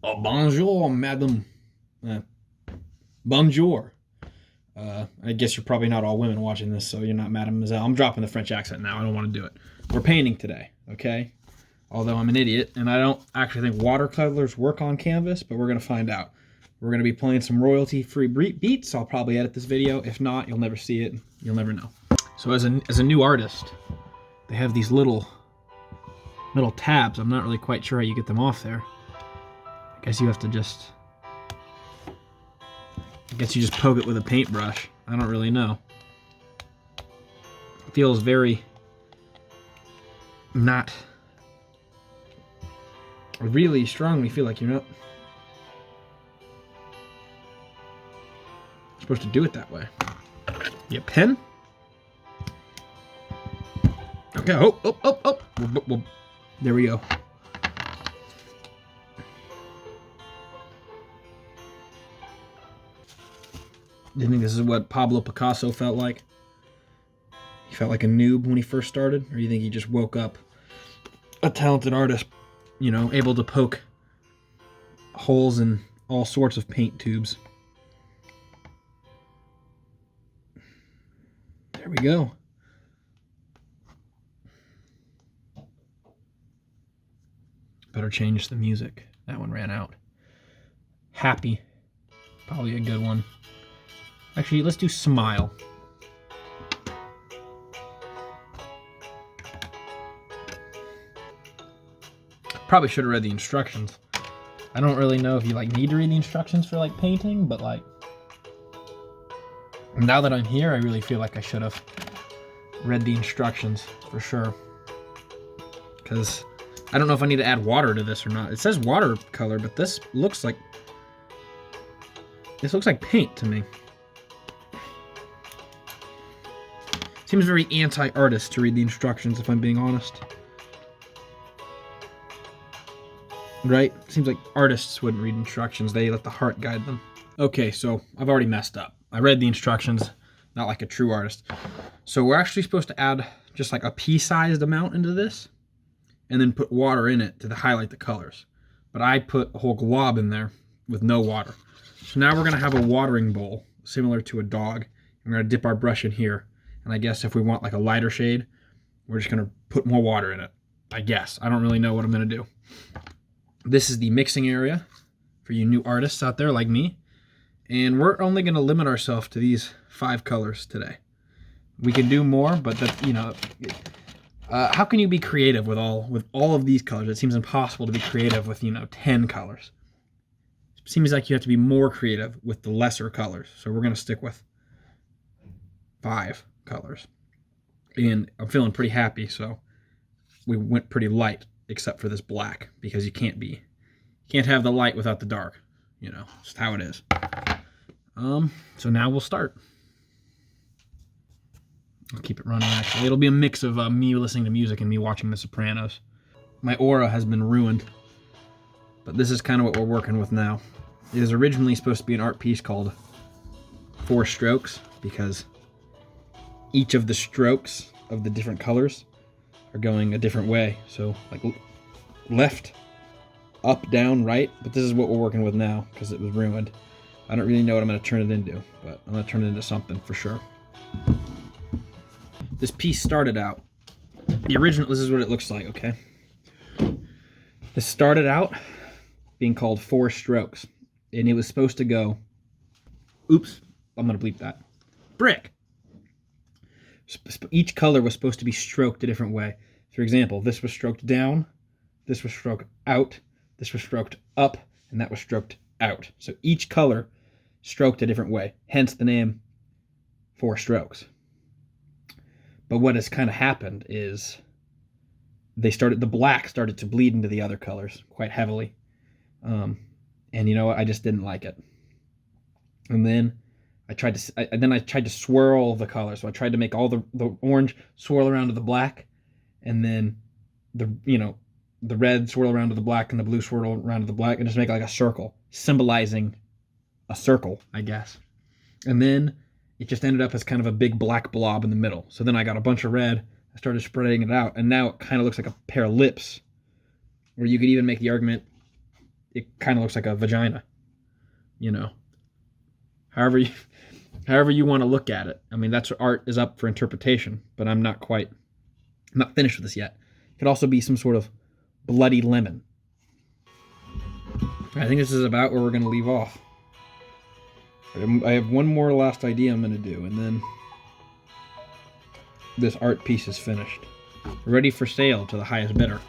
Oh, bonjour, madam. Uh, bonjour. I guess you're probably not all women watching this, so you're not mademoiselle. I'm dropping the French accent now. I don't want to do it. We're painting today, okay? Although I'm an idiot, and I don't actually think watercolors work on canvas, but we're going to find out. We're going to be playing some royalty-free beats. I'll probably edit this video. If not, you'll never see it. You'll never know. So as a new artist, they have these little tabs. I'm not really quite sure how you get them off there. I guess you have to just... I guess you just poke it with a paintbrush. I don't really know. It feels very... not... I really strongly feel like you're not supposed to do it that way. You pen? Okay, oh. There we go. Do you think this is what Pablo Picasso felt like? He felt like a noob when he first started? Or do you think he just woke up a talented artist, you know, able to poke holes in all sorts of paint tubes? There we go. Better change the music. That one ran out. Happy. Probably a good one. Actually, let's do smile. Probably should have read the instructions. I don't really know if you need to read the instructions for painting, but now that I'm here, I really feel like I should have read the instructions for sure. Because I don't know if I need to add water to this or not. It says watercolor, but this looks like paint to me. Seems very anti-artist to read the instructions, if I'm being honest. Right? Seems like artists wouldn't read instructions. They let the heart guide them. Okay, so I've already messed up. I read the instructions, not like a true artist. So we're actually supposed to add just a pea-sized amount into this, and then put water in it to highlight the colors. But I put a whole glob in there with no water. So now we're gonna have a watering bowl, similar to a dog. We're gonna dip our brush in here. And I guess if we want a lighter shade, we're just gonna put more water in it. I guess. I don't really know what I'm gonna do. This is the mixing area for you new artists out there like me. And we're only gonna limit ourselves to these 5 colors today. We can do more, but how can you be creative with all of these colors? It seems impossible to be creative with 10 colors. It seems like you have to be more creative with the lesser colors. So we're gonna stick with 5 colors. And I'm feeling pretty happy, so we went pretty light, except for this black, because you can't have the light without the dark. Just how it is. So now we'll start. I'll keep it running, actually. It'll be a mix of me listening to music and me watching The Sopranos. My aura has been ruined, but this is kind of what we're working with now. It was originally supposed to be an art piece called 4 Strokes, because each of the strokes of the different colors are going a different way. So left, up, down, right. But this is what we're working with now because it was ruined. I don't really know what I'm going to turn it into, but I'm going to turn it into something for sure. This piece started out, this is what it looks like, okay? This started out being called 4 Strokes, and it was supposed to go, oops, I'm going to bleep that, brick. Each color was supposed to be stroked a different way. For example, this was stroked down, this was stroked out, this was stroked up, and that was stroked out. So each color stroked a different way, hence the name 4 Strokes. But what has kind of happened is the black started to bleed into the other colors quite heavily. And you know what? I just didn't like it. And then I tried to swirl the color. So I tried to make all the orange swirl around to the black, and then the red swirl around to the black, and the blue swirl around to the black, and just make a circle, symbolizing a circle, I guess. And then it just ended up as kind of a big black blob in the middle. So then I got a bunch of red, I started spreading it out, and now it kind of looks like a pair of lips, or you could even make the argument it kind of looks like a vagina, you know. However you want to look at it. I mean, that's what art is up for interpretation, but I'm not finished with this yet. It could also be some sort of bloody lemon. I think this is about where we're going to leave off. I have one more last idea I'm going to do, and then this art piece is finished. Ready for sale to the highest bidder.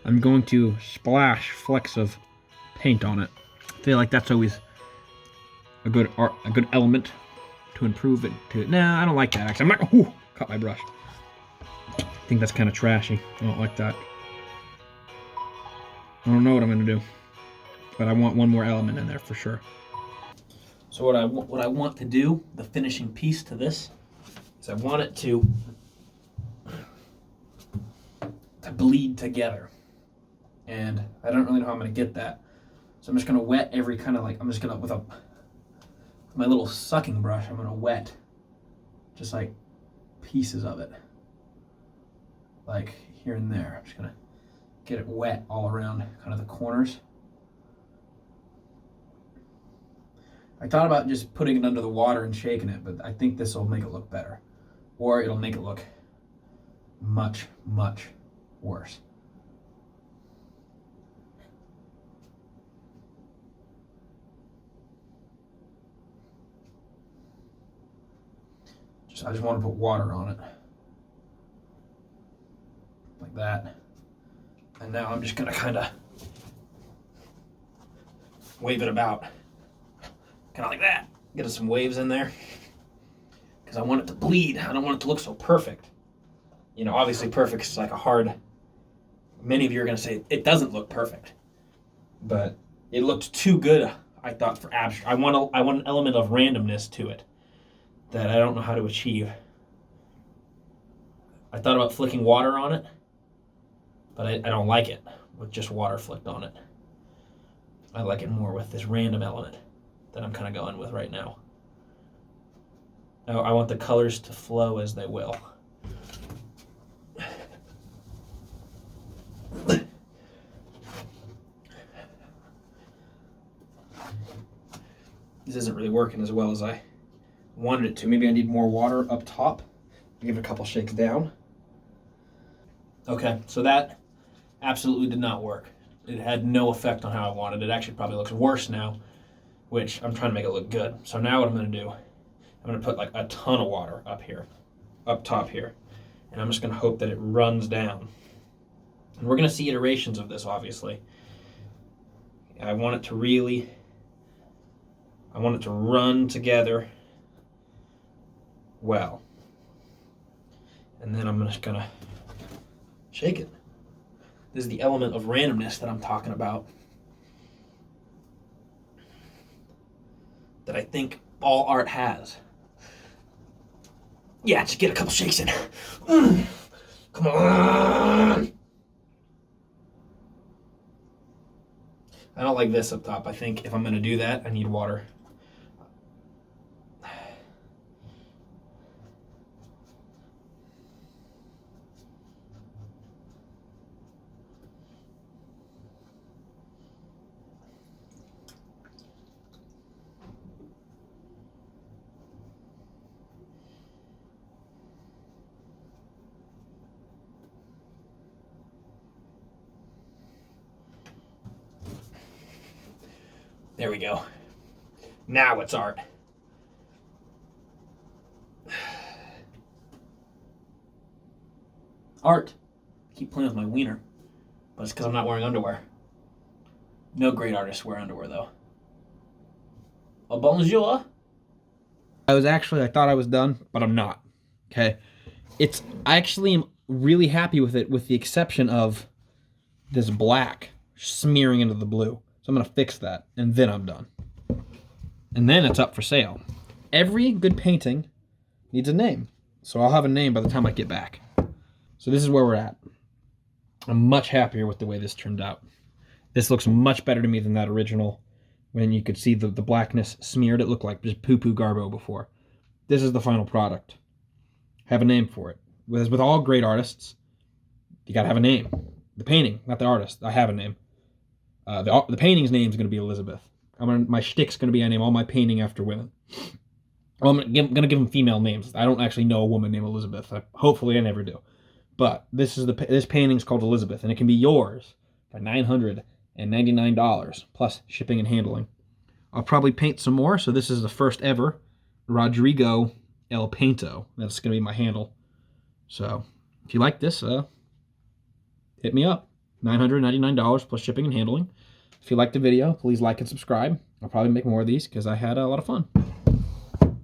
I'm going to splash flecks of paint on it. I feel like that's always a good element to improve it. Nah, I don't like that actually. I'm not. Ooh, cut my brush. I think that's kind of trashy. I don't like that. I don't know what I'm gonna do, but I want one more element in there for sure. So what I want to do, the finishing piece to this, is I want it to bleed together, and I don't really know how I'm gonna get that. So I'm just gonna wet every kind of I'm just gonna with my little sucking brush, I'm gonna wet just like pieces of it, like here and there. I'm just gonna get it wet all around kind of the corners. I thought about just putting it under the water and shaking it, but I think this will make it look better, or it'll make it look much, much worse. I just want to put water on it, like that. And now I'm just gonna kind of wave it about, kind of like that. Get us some waves in there, because I want it to bleed. I don't want it to look so perfect. You know, obviously perfect is like a hard, many of you are gonna say it doesn't look perfect, but it looked too good, I thought, for abstract. I want an element of randomness to it that I don't know how to achieve. I thought about flicking water on it, but I don't like it with just water flicked on it. I like it more with this random element that I'm kind of going with right now. I want the colors to flow as they will. This isn't really working as well as I wanted it to. Maybe I need more water up top. Give it a couple shakes down. Okay, so that absolutely did not work. It had no effect on how I wanted it. It actually probably looks worse now, which I'm trying to make it look good. So now what I'm going to do, I'm going to put like a ton of water up here, up top here, and I'm just going to hope that it runs down. And we're going to see iterations of this, obviously. I want it to run together well. And then I'm just going to shake it. This is the element of randomness that I'm talking about, that I think all art has. Yeah, just get a couple shakes in. Come on. I don't like this up top. I think if I'm going to do that, I need water. There we go. Now it's art. Art. I keep playing with my wiener, but it's because I'm not wearing underwear. No great artists wear underwear, though. Oh, bonjour. I thought I was done, but I'm not. Okay. I actually am really happy with it, with the exception of this black smearing into the blue. So I'm going to fix that, and then I'm done. And then it's up for sale. Every good painting needs a name. So I'll have a name by the time I get back. So this is where we're at. I'm much happier with the way this turned out. This looks much better to me than that original, when you could see the blackness smeared. It looked like just poo-poo garbo before. This is the final product. Have a name for it. With all great artists, you got to have a name. The painting, not the artist. I have a name. The painting's name is going to be Elizabeth. My shtick's going to be I name all my painting after women. Well, I'm going to give them female names. I don't actually know a woman named Elizabeth. Hopefully, I never do. But this painting's called Elizabeth, and it can be yours for $999 plus shipping and handling. I'll probably paint some more. So this is the first ever Rodrigo El Painto. That's going to be my handle. So if you like this, hit me up. $999 plus shipping and handling. If you liked the video, please like and subscribe. I'll probably make more of these because I had a lot of fun.